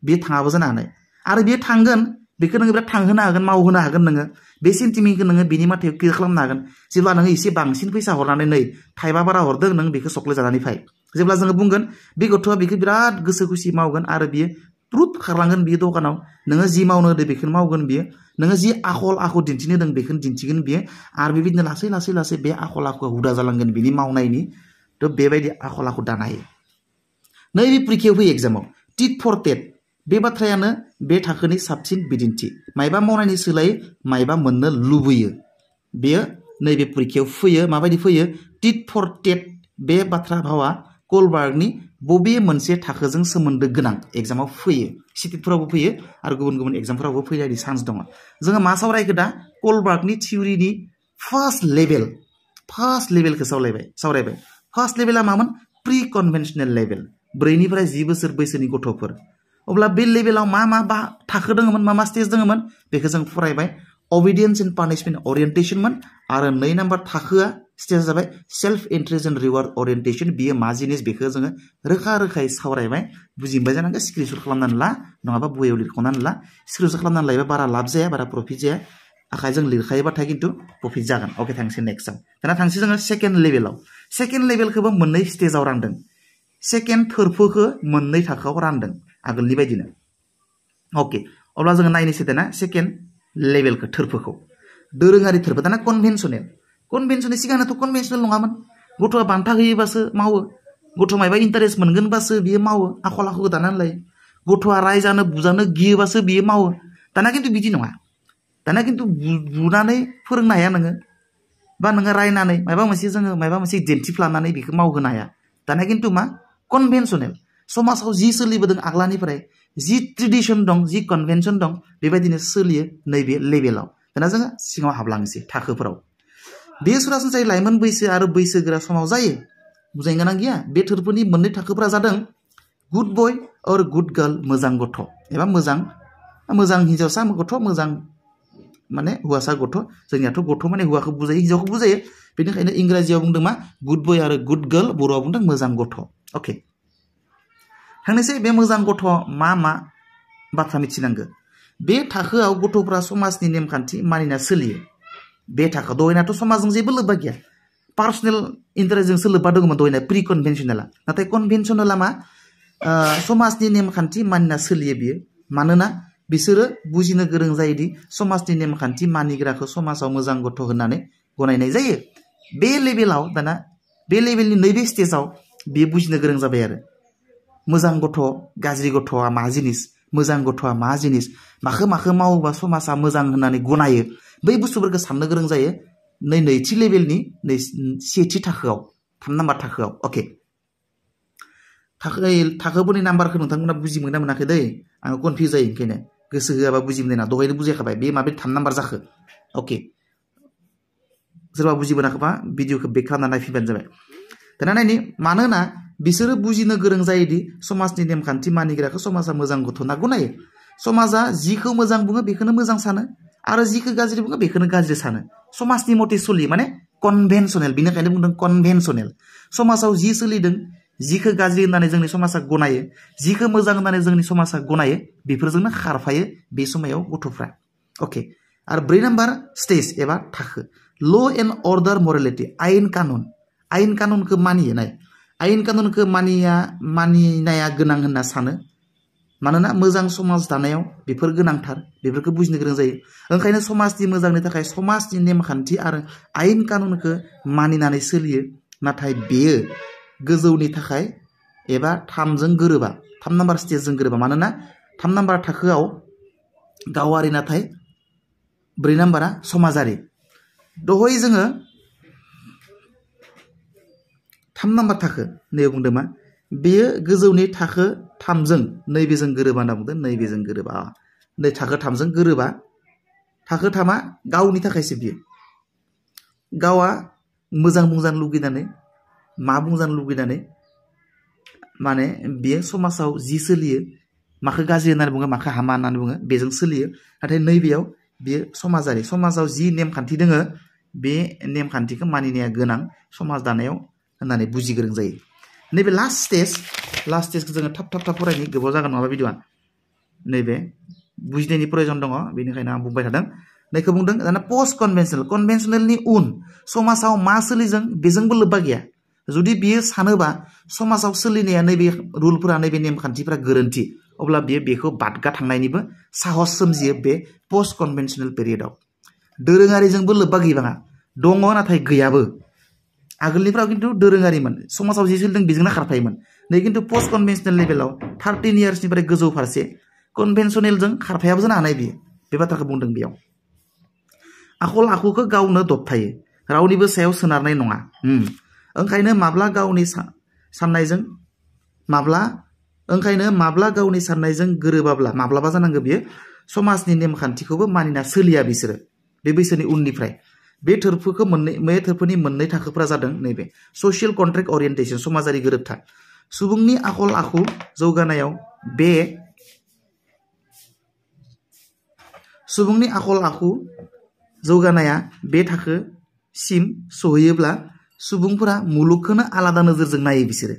बे थाङाबो जानो हानाय आरो बेयो थांगोन बेखौ नोङो बिराद थांहोनो हागोन मावहोनो हागोन नोङो बे सेन्टिमेन्टखौ नोङो बिनि माथायाव क्लियार खालामनो हागोन जेब्ला नोङो एसे बांसिन फैसा हरनानै नै थाइबा बारा हरदों नों बेखौ चक्लेट जानानै फै जेब्ला जोङो बुंगोन बे गथ'आ बेखौ बिराद गोसो खुसि मावगोन आरो बियो ट्रुथ खारलांगोन बियो दखानाव नोङो जि मावनो होदो बेखौनो मावगोन बियो नोङो जि आखल आखु दिन्थिनो होदों बेखौनो दिन्थिगोन बियो आरो बेबायदिनो लासै बे आखल आखुआ हुदा जालांगोन बिनि मावनायनि थ' बेबायदि आखल आखु दानो हायो नैबे परीक्षायाव फैयो एग्जामाव टिट फर टेट बे बाथ्रायानो बे थाखोनि साबसिन बिदिन्थि मायबा मावनायनि सोलायै मायबा मोननो लुबैयो बेयो नैबे परीक्षायाव फैयो माबायदि फैयो टिट फर टेट बे बाथ्रा भावा कलबार्गनि बबे मोनसे थाखोजों सोमोन्दो गोनां एग्जामाव फैयो सिटेटफोरावबो फैयो आरो गुबुन एग्जामफोरावबो फैनायनि चान्स दङ जोङो मा सावरायखो दा कलबार्गनि थिउरिनि फार्स्ट लेभेलखौ सावरायबाय फार्स्ट लेभेला मामोन प्रि कनभेनसनेल लेभेल 4 निफ्राय 10 बोसोर बैसोनि गथ'फोर अब्ला बे लेभेलाव मा थाखो दङमोन मा स्टेज दङमोन बेखौ जों फरायबाय obedience and punishment orientationमोन आरो 2 नाम्बार थाखोआ स्टेज जाबाय self interest and reward orientation बियो मा जिनिस बेखौ जोङो रोखा रोखायै सावरायबाय बुजिबाय जानांगौ स्क्रिनशट खालामनानै ला नङाबा बहियाव लिरख'नानै ला स्क्रिनशट खालामनानै लायोबा बारा लाब जाया बारा प्रफिट जाया आखाइजों लिरखायोबाथाय खिन्थु प्रफिट जागोन अके थांसै नेक्स्टआव दाना थांसै जोङो सेकेन्ड लेभेलखौबो मोननै स्टेजाव रानदों सेकेन्ड थोरफोखौ मोननै थाखोआव रानदों आगोलनि बायदिनो अके अब्ला जोङो नायनोसै दाना सेकेन्ड लेभेलखौ थोरफोखौ दोरोङारि थोरफो दाना कनभेनसननि सिगांथ' कनभेनसनेल नङामोन गथ'आ बान्था होयोबासो मावो गथ' मायबा इन्टारेस्ट मोनगोनबासो बियो मावो आखल आखुखौ दानानै लायो गथ'आ रायजानो बुजानो गियोबासो बियो मावो दाना खिन्थु बिदि नङा दाना खिन्थु बुनानै फोरोंनो हाया नोङो बा नोङो रायनानै माबा मोनसे दिन्थिफ्लानानै बेखौ मावहोनो हाया दाना खिन्थु मा कनभेनसनेल समाजाव जि सोलिबोदों आगोलनिफ्राय जि ट्रेडिशन दं जि कनभेनसन दं बेबायदिनो सोलियो नैबे लेभेलाव दाना जोङो सिङाव हाबलांनोसै थाखोफोराव बे सरासनस्रायै लाइमोन बैसो आरो बैसोगोरा समाव जायो बुजायनो गोनां गैया बे थोरफोनि मोननै थाखोफोरा जादों गुड बय और गुड गार्ल मोजां गथ' एबा मोजां हिन्जावसा गथ' मोजां माने हौवासा गथ' जोंनियाथ' गथ' माने हौवाखौ बुजायो हिन्जावखौ बुजायो बेनिखायनो इंराजियाव बुंदों मा गुड बय आरो गुड गार्ल बर'आव बुंदों मोजां गथ' अके थांनोसै बे मोजां गथ' मा बाथ्रा मिथिनांगौ बे थाखोआव गथ'फ्रा समाजनि नेमखान्थि मानिना सोलियो बे थाखो दहायनाथ' समाजजों जेबो लोब्बा गैया पार्सनेल इन्टारेस्टजोंसो लोब्बा दङमोन दहायना प्रि कनभेनसनेला नाथाय कनभेनसनेला मा समाजनि नेमखान्थि मानिना सोलियो बियो मानोना बिसोरो बुजिनो गोरों जायोदि समाजनि नेमखान्थि मानिग्राखौ समाजाव मोजां गथ' होननानै गनायनाय जायो बे लेभेलाव दाना बे लेभेलनि नैबे स्टेजाव बियो बुजिनो गोरों जाबाय आरो मोजां गथ' गाज्रि गथ'आ मा जिनिस मोजां गथ'आ मा जिनिस माखो मावोबा समाजा मोजां होननानै गनायो बै बुस्थुफोरखौ साननो गोरों जायो नैथि लेभेलनि सेथि थाखोआव 3 नाम्बार थाखोआव अके थाखोफोरनि नाम्बारखौ नोंथांमोना बुजि मोनना मोनाखै दै आं कनफिउज जायो ओंखायनो गोसो होआबा बुजि मोननाय ना दहायनो बुजायखाबाय बे माबे 3 नाम्बार जाखो अके सोरबा बुजि मोनाखैबा भिडिअखौ बेक खालामना नायफिनबानो जाबाय दाना नायनि मानोना बिसोरो बुजिनो गोरों जायोदि समाजनि नेमखान्थि मानिग्राखौ समाजा मोजां गथ' होनना गनायो समाजा जिखौ मोजां बुङो बेखौनो मोजां सानो आरो जिखौ गाज्रि बुङो बेखौनो गाज्रि सानो समाजनि मथे सोलियो माने कनभेनसनेल बेनिखायनो बुंदों कनभेनसनेल समाजाव जि सोलिदों जिखौ गाज्रि होननानै जोंनि समाजा गनायो जिखौ मोजां होननानै जोंनि समाजा गनायो बेफोरजोंनो खारफायो बे समायाव गथ'फ्रा अके आरो 4 नाम्बार स्टेज एबा थाखो ल' एन्ड अर्डार मरेलिटि आयेन कानुनखौ मानियो नाय आयेन कानुनखौ मानिनाया गोनां होनना सानो मानोना मोजां समाज दानायाव बेफोर गोनांथार बेफोरखौ बुजिनो गोरों जायो ओंखायनो समाजनि मोजांनि थाखाय समाजनि नेमखान्थि आरो आयेन कानुनखौ मानिनानै सोलियो नाथाय बेयो गोजौनि थाखाय एबा 3 नाम्बार स्टेजजों गोरोबा मानोना 3 नाम्बार थाखोआव गावारि नाथाय 4 नाम्बारा समाजारि दहाय जोङो 3 नाम्बार थाखो नैबे बुंदों मा बेयो गोजौनि थाखो 3जों नैबेजों गोरोबा होनना बुंदों नैबेजों गोरोबा नै थाखो 3जों गोरोबा थाखो 3आ गावनि थाखायसो बियो गावा मोजां बुंजानो लुगैनानै मा बुंजानो लुगैनानै माने बियो समाजाव जि सोलियो माखौ गाज्रि होननानै बुङो माखौ हामा होननानै बुङो बेजों सोलियो नाथाय नैबेयाव बियो समाजारि समाजाव जि नेमखान्थि दोङो बे नेमखान्थिखौ मानिनाया गोनां समाज दानायाव होननानै बुजि गोरों जायो नैबे लास्ट स्टेजखौ जोङो थाब फरायनो गोबाव जागोन नङाबा भिडिअआ नैबे बुजिनायनि प्रयोजन दङ बेनिखायनो आं बुंबाय थादों नैखौ बुंदों दाना पोस्ट कनभेनसनेलनि उन समाजाव मा सोलिजों बेजोंबो लोब्बा गैया जुदि बियो सानोबा समाजाव सोलिनाया नैबे रुलफोरा नैबे नेमखान्थिफोरा गोरोन्थि अब्ला बियो बेखौ बादगा थांनायनिबो साहस सोमजियो बे पोस्ट कनभेनसनेल पिरियडआव दोरोङारिजोंबो लोब्बा गैबाङा दङ नाथाय गैयाबो आगोलनिफ्राव खिन्थु दोरोङारिमोन समाजाव जि सोलिदों बेजोंनो खारफायोमोन नै खिन्थु पोस्ट कनभेनसनेल लेभेलाव 13 इयार्सनिफ्राय गोजौ फारसे कनभेनसनेलजों खारफायाबो जानो हानाय बियो बे बाथ्राखौ बुंदों बेयाव आखल आखुखौ गावनो दबथायो रावनिबो सायाव सोनारनाय नङा ओंखायनो माब्ला गावनि साननायजों गोरोबाब्ला माब्लाबा जानांगौ बियो समाजनि नेमखान्थिखौबो मानिना सोलिया बिसोरो बे बैसोनि उननिफ्राय बे थोरफोनि मोननै थाखोफोरा जादों नैबे ससियेल कन्ट्रेक्ट ओरिएन्टेशन समाजारि गोरोबथा सुबुंनि आखल आखु जौगानायाव बे थाखो सिम सहैयोब्ला सुबुंफोरा मुलुगखौनो आलादा नोजोरजों नायो बिसोरो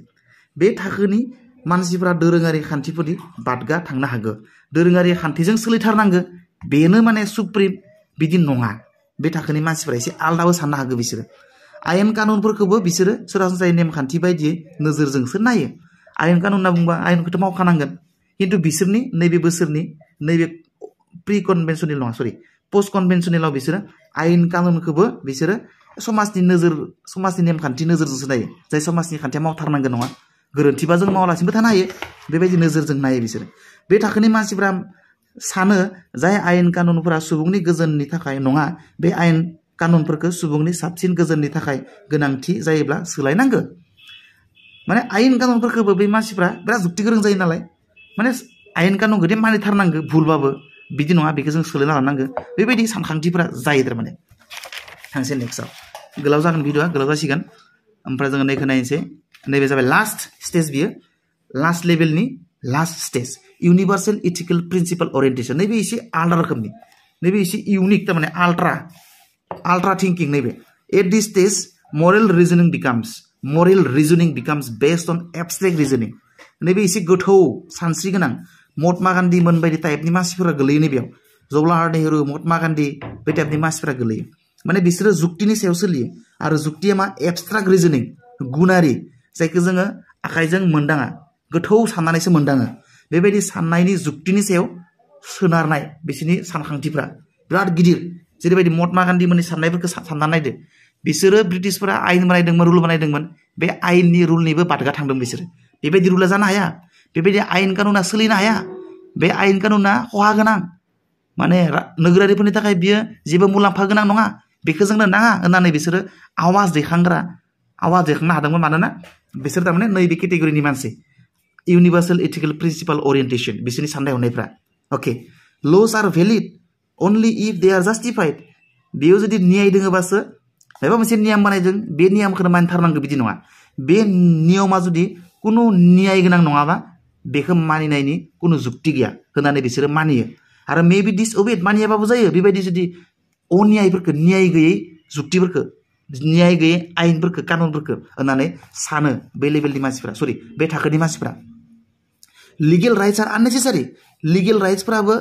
बे थाखोनि मानसिफोरा दोरोङारि खान्थिफोरनि बादगा थांनो हागौ दोरोङारि खान्थिजों सोलिथारनांगौ बेनो माने सुप्रिम बिदि नङा बे थाखोनि मानसिफोरा एसे आलादाबो साननो हागौ बिसोरो आयेन कानुनफोरखौबो बिसोरो सरासनस्रायै नेमखान्थि बायदियै नोजोरजोंसो नायो आयेन कानुन होनना बुंबा आयेनखौथ' मावखानांगोन खिन्थु बिसोरनि नैबे बोसोरनि नैबे प्रि कनभेनसनेल नङा सरि पोस्ट कनभेनसनेलाव बिसोरो आयेन कानुनखौबो बिसोरो समाजनि नेमखान्थि नोजोरजोंसो नायो जाय समाजनि खान्थिया मावथारनांगोन नङा गोरोन्थिबा जों मावालासिनोबो थानो हायो बेबायदि नोजोरजों नायो बिसोरो बे थाखोनि मानसिफोरा सानो जाय आयेन कानुनफोरा सुबुंनि गोजोननि थाखाय नङा बे आयेन कानुनफोरखौ सुबुंनि साबसिन गोजोननि थाखाय गोनांथि जायोब्ला सोलायनांगौ माने आयेन कानुनफोरखौबो बे मानसिफ्रा बिराद जुक्ति गोरों जायो नालाय माने आयेन कानुनखौ दे मानिथारनांगौ भुलबाबो बिदि नङा बेखौ जों सोलायना लानांगौ बेबायदि सानखांथिफोरा जायो थारमाने थांसै नेक्स्टआव गोलाव जागोन भिडिअआ गोलाव जासिगोन ओमफ्राय जोङो नैखौ नायनोसै नैबे जाबाय लास्ट स्टेज बियो लास्ट लेभेलनि last stage universal ethical principle orientation नैबे एसे आलादा रोखोमनि नैबे एसे इउनिक थारमाने आल्ट्रा थिंकिं नैबे at this stage moral reasoning becomes based on abstract reasoning नैबे एसे गोथौ सानस्रि गोनां महात्मा गान्धी मोन बायदि टाइपनि मानसिफोरा गोलैयो नैबेयाव जवाहरलाल नेहरू महात्मा गान्धी बे टाइपनि मानसिफोरा गोलैयो माने बिसोरो जुक्तिनि सायाव सोलियो आरो जुक्तिया मा एबस्ट्राक्ट रिजनिं गुनारि जायखौ जोङो आखाइजों मोनदाङा गोथौ साननानैसो मोनदाङो बेबायदि साननायनि जुक्तिनि सायाव सोनारनाय बिसोरनि सानखांथिफ्रा बिराद गिदिर जेरैबायदि महात्मा गान्धी मोननि साननायफोरखौ सानना नायदो बिसोरो ब्रिटिशफोरा आयेन बानायदोंमोन रुल बानायदोंमोन बे आयेननि रुलनिबो बादगा थांदों बिसोरो बेबायदि रुला जानो हाया बेबायदि आयेन कानुना सोलिनो हाया बे आयेन कानुना खहा गोनां माने नोगोरारिफोरनि थाखाय बियो जेबो मुलाम्फा गोनां नङा बेखौ जोंनो नाङा होननानै बिसोरो आवाज दैखांनो हादोंमोन मानोना बिसोर थारमाने नैबे केटेगरिनि मानसि इउनिभार्सेल इथिकेल प्रिन्सिपाल ओरिएन्टेसन बिसोरनि साननाय हनायफ्रा अके लस आर valid only if they are जास्टिफाइड बेयाव जुदि न्याय दोङोबासो माबा मोनसे नियम बानायदों बे नियमखौनो मानिथारनांगौ बिदि नङा बे नियमा जुदि कुनु न्याय गोनां नङाबा बेखौ मानिनायनि कुनु जुक्ति गैया होननानै बिसोरो मानियो आरो मेबि डिसअबेड मानियाबाबो जायो बेबायदि जुदि अन्यायफोरखौ न्याय गैयै जुक्तिफोरखौ न्याय गैयै आयेनफोरखौ कानुनफोरखौ होननानै सानो बे लेभेलनि मानसिफ्रा सरि बे थाखोनि मानसिफ्रा legal rights are unnecessary legal राइट्सफोराबो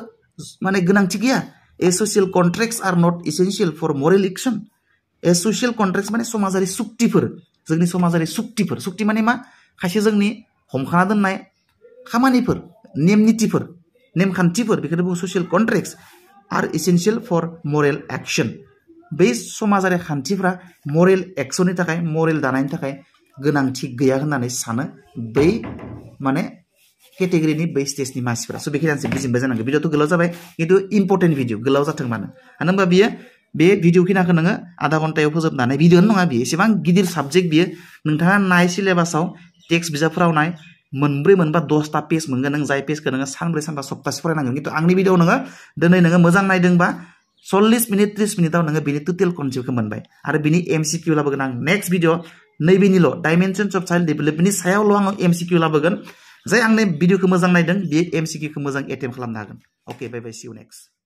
माने गोनांथि गैया a social contracts are not essential for moral action a social contracts माने समाजारि सुक्तिफोर जोंनि समाजारि सुक्ति माने मा खायसे जोंनि हमखाना दोननाय खामानिफोर नेम नितिफोर नेमखान्थिफोर बेखौनो बुङो social contracts R एसेन्शियेल for moral action बै समाजारि खान्थिफ्रा मरेल एक्सननि थाखाय मरेल दानायनि थाखाय गोनांथि गैया होननानै सानो बै माने केटेगरिनि बै स्टेजनि मानसिफोरा स' बेखिनियानोसै बुजिबाय जानांगौ भिडिअ'थ' गोलाव जाबाय खिन्थु इम्पर्टेन्ट भिडिअ गोलाव जाथों मानो होनबा बियो बे भिडिअ खिनाखौ नोङो आधा घन्टायाव फोजोबनानै भिडिअ'नो नङा बियो एसेबां गिदिर साबजेक्ट बियो नोंथाङा नाय सिलेबासाव टेक्स्ट बिजाबफोराव नाय मोनब्रै मोनबा 10टा पेज मोनगोन नों जाय पेजखौ नोङो सानब्रै सानबा सप्तासे फरायनांगोन खिन्थु आंनि भिडिअ नोङो दिनै नोङो मोजां नायदोंबा 40 मिनिट 30 मिनिटाव नोङो बिनि टटेल कनसेप्टखौ मोनबाय आरो बिनि एमसिकिउ लाबोगोन आं नेक्स्ट भिडिअ नैबेनिल' डाइमेनसन्स अफ चाइल्ड डेभेलपमेन्टनि सायावल' आङो एमसिकिउ लाबोगोन जाय आंनि भिडिअखौ मोजां नायदों बे एमसिकिउखौ मोजां एटेम्प्ट खालामनो हागोन अके बाय बाय सि इउ नेक्स्ट